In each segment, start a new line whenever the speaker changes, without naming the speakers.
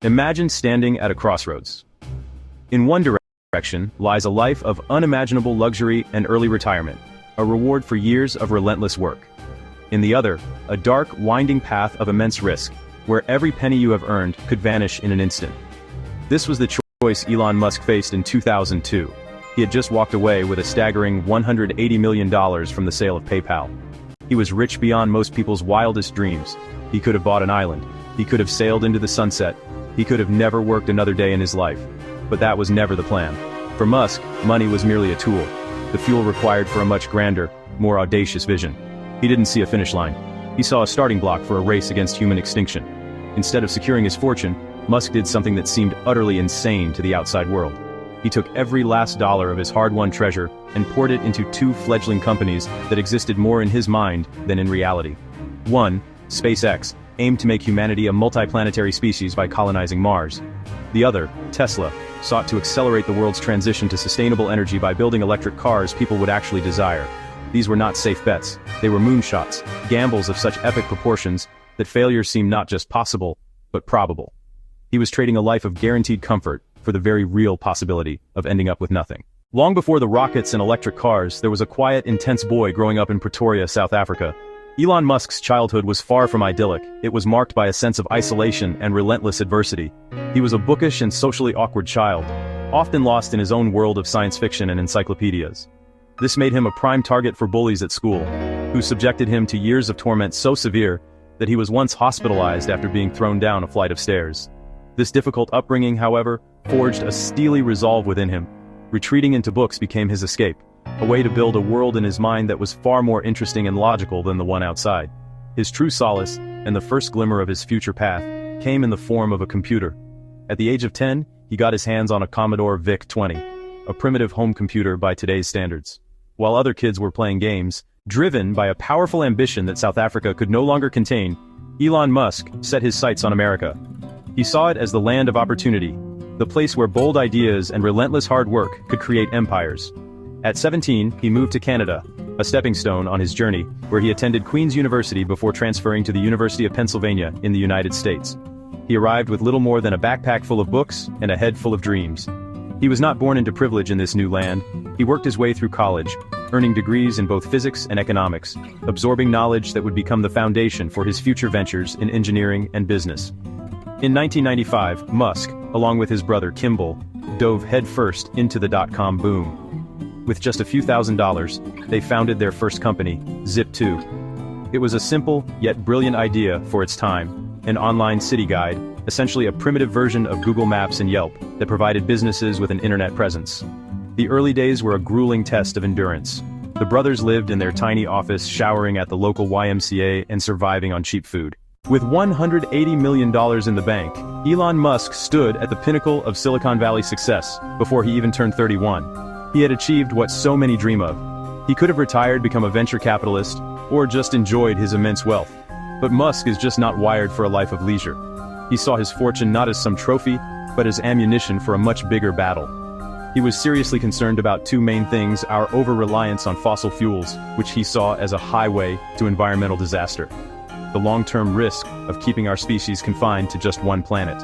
Imagine standing at a crossroads. In one direction lies a life of unimaginable luxury and early retirement, a reward for years of relentless work. In the other, a dark, winding path of immense risk, where every penny you have earned could vanish in an instant. This was the choice Elon Musk faced in 2002. He had just walked away with a staggering $180 million from the sale of PayPal. He was rich beyond most people's wildest dreams. He could have bought an island. He could have sailed into the sunset. He could have never worked another day in his life. But that was never the plan. For Musk, money was merely a tool, the fuel required for a much grander, more audacious vision. He didn't see a finish line. He saw a starting block for a race against human extinction. Instead of securing his fortune, Musk did something that seemed utterly insane to the outside world. He took every last dollar of his hard-won treasure and poured it into two fledgling companies that existed more in his mind than in reality. One, SpaceX, aimed to make humanity a multiplanetary species by colonizing Mars. The other, Tesla, sought to accelerate the world's transition to sustainable energy by building electric cars people would actually desire. These were not safe bets. They were moonshots, gambles of such epic proportions that failure seemed not just possible, but probable. He was trading a life of guaranteed comfort for the very real possibility of ending up with nothing. Long before the rockets and electric cars, there was a quiet, intense boy growing up in Pretoria, South Africa. Elon Musk's childhood was far from idyllic. It was marked by a sense of isolation and relentless adversity. He was a bookish and socially awkward child, often lost in his own world of science fiction and encyclopedias. This made him a prime target for bullies at school, who subjected him to years of torment so severe that he was once hospitalized after being thrown down a flight of stairs. This difficult upbringing, however, forged a steely resolve within him. Retreating into books became his escape, a way to build a world in his mind that was far more interesting and logical than the one outside. His true solace, and the first glimmer of his future path, came in the form of a computer. At the age of 10, he got his hands on a Commodore VIC-20, a primitive home computer by today's standards. While other kids were playing games, driven by a powerful ambition that South Africa could no longer contain, Elon Musk set his sights on America. He saw it as the land of opportunity, the place where bold ideas and relentless hard work could create empires. At 17, he moved to Canada, a stepping stone on his journey, where he attended Queen's University before transferring to the University of Pennsylvania in the United States. He arrived with little more than a backpack full of books and a head full of dreams. He was not born into privilege in this new land. He worked his way through college, earning degrees in both physics and economics, absorbing knowledge that would become the foundation for his future ventures in engineering and business. In 1995, Musk, along with his brother Kimball, dove headfirst into the dot-com boom. With just a few $1,000s, they founded their first company, Zip2. It was a simple, yet brilliant idea for its time, an online city guide, essentially a primitive version of Google Maps and Yelp that provided businesses with an internet presence. The early days were a grueling test of endurance. The brothers lived in their tiny office, showering at the local YMCA and surviving on cheap food. With $180 million in the bank, Elon Musk stood at the pinnacle of Silicon Valley success before he even turned 31. He had achieved what so many dream of. He could have retired, become a venture capitalist, or just enjoyed his immense wealth. But Musk is just not wired for a life of leisure. He saw his fortune not as some trophy, but as ammunition for a much bigger battle. He was seriously concerned about two main things: our over-reliance on fossil fuels, which he saw as a highway to environmental disaster. The long-term risk of keeping our species confined to just one planet,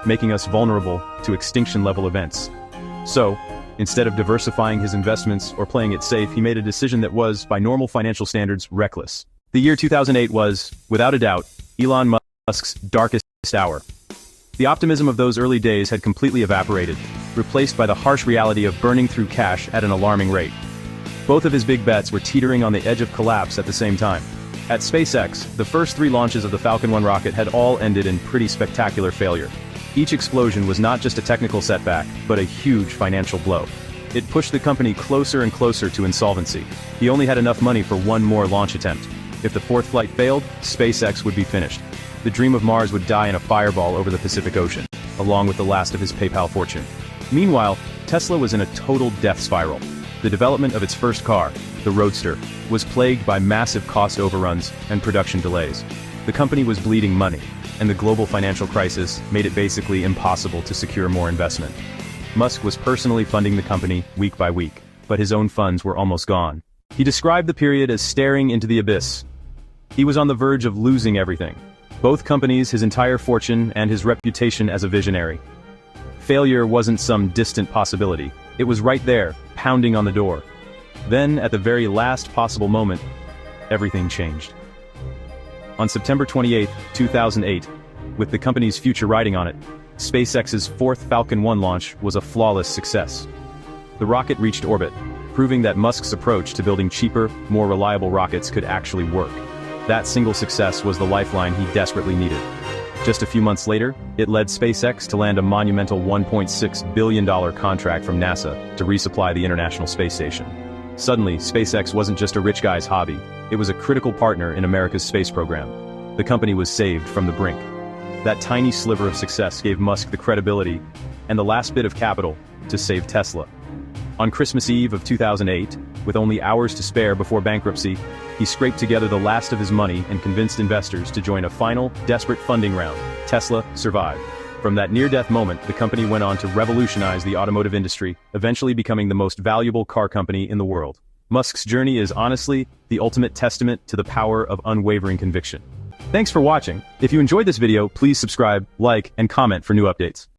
making us vulnerable to extinction-level events. So, instead of diversifying his investments or playing it safe, he made a decision that was, by normal financial standards, reckless. The year 2008 was, without a doubt, Elon Musk's darkest hour. The optimism of those early days had completely evaporated, replaced by the harsh reality of burning through cash at an alarming rate. Both of his big bets were teetering on the edge of collapse at the same time. At SpaceX, the first 3 launches of the Falcon 1 rocket had all ended in pretty spectacular failure. Each explosion was not just a technical setback, but a huge financial blow. It pushed the company closer and closer to insolvency. He only had enough money for one more launch attempt. If the 4th flight failed, SpaceX would be finished. The dream of Mars would die in a fireball over the Pacific Ocean, along with the last of his PayPal fortune. Meanwhile, Tesla was in a total death spiral. The development of its first car, the Roadster, was plagued by massive cost overruns and production delays. The company was bleeding money, and the global financial crisis made it basically impossible to secure more investment. Musk was personally funding the company week by week, but his own funds were almost gone. He described the period as staring into the abyss. He was on the verge of losing everything. Both companies his entire fortune and his reputation as a visionary. Failure wasn't some distant possibility. It was right there, pounding on the door. Then, at the very last possible moment, everything changed. On September 28, 2008, with the company's future riding on it, SpaceX's fourth Falcon 1 launch was a flawless success. The rocket reached orbit, proving that Musk's approach to building cheaper, more reliable rockets could actually work. That single success was the lifeline he desperately needed. Just a few months later, it led SpaceX to land a monumental $1.6 billion contract from NASA to resupply the International Space Station. Suddenly, SpaceX wasn't just a rich guy's hobby, it was a critical partner in America's space program. The company was saved from the brink. That tiny sliver of success gave Musk the credibility and the last bit of capital to save Tesla. On Christmas Eve of 2008, with only hours to spare before bankruptcy, he scraped together the last of his money and convinced investors to join a final, desperate funding round. Tesla survived. From that near-death moment, the company went on to revolutionize the automotive industry, eventually becoming the most valuable car company in the world. Musk's journey is honestly the ultimate testament to the power of unwavering conviction. Thanks for watching. If you enjoyed this video, please subscribe, like, and comment for new updates.